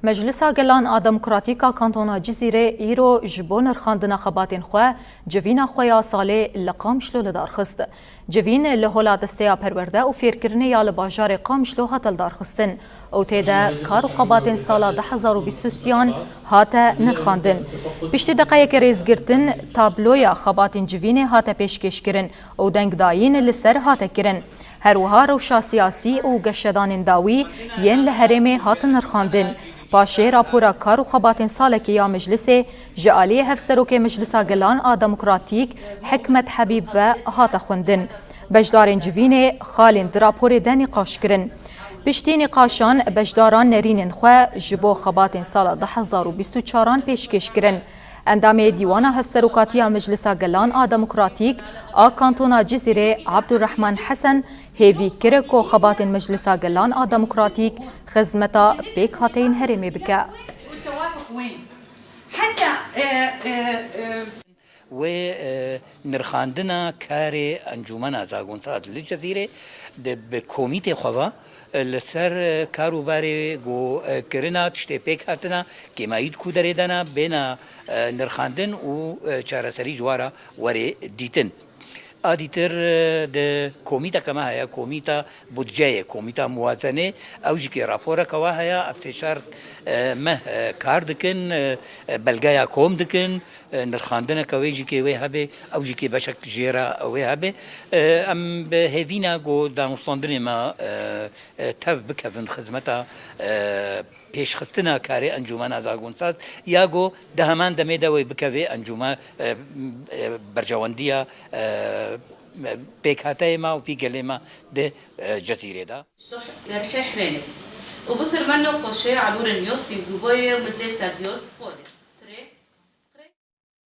مجلسا گلان آدموکراتیکا کانتونا جزیره ایرو جبو نرخاندنا خباتین خواه جوینا خویا ساله لقامشلو لدارخست. جوین لحولا دستیا پرورده و فیرکرنه یا لباجار قامشلو هاتل دارخستن. او تیده کار و خباتین سالا 2023 هاته نرخاندن. پشتی دقایق ریزگرتن تابلویا خباتین جوین هاته پیشکش کرن او دنگداین لسر هاته کرن. هروها روشا سیاسی و گشدان داوی ین لحرمه هاتن نرخاندن. پاشه راپورا کار و خباتین سالکی یا مجلس جعالی هفسروک مجلسا گلان آدموکراتیک حکمت حبیب و هات خوندن. بجدارین جوین خالین دراپور دنی قاش کرن. پشتی نقاشان بجداران نرینن خواه جبو خباتین سال 2024 پیشکش کرن. اندام دیوانا هفسروکاتی مجلسا گلان آدموکراتیک کانتونا جزیره عبدالرحمن حسن هیوی کرکو خباتین مجلسا گلان آدموکراتیک خدمتا بیک هاتین هرمی بکا. و نرخاندنا کار انجمن ازاگونسات لجزیره به کمیته خوا لسر کاروباری گو کرنا تشتی پیک هاتنا که ماید کودره دنا بین نرخاندن و چارسری جوارا وری دیتن. آدیتر د کمیتا کما هیا کمیتا بودجه کمیتا موازنه اوجی که راپورا کوا هیا ابتشار مه کار دکن بلگایا کوم دکن نرخاندن کویجی که وی هبه اوجی که بشک جیرا وی هبه ام به هیوینا گو دانستاندن ما تف بکفن خدمتا پیش خستنا کاری انجمن ازاگونساز یا گو دهمان دمی دوی بکوی انجمن برجواندیا بيكاتي ما وفي كلمة ده جزيرة ده. رح يحرني وبصير منه قشة عبور النيوس يجوبيه ومثل ساديوس قولي.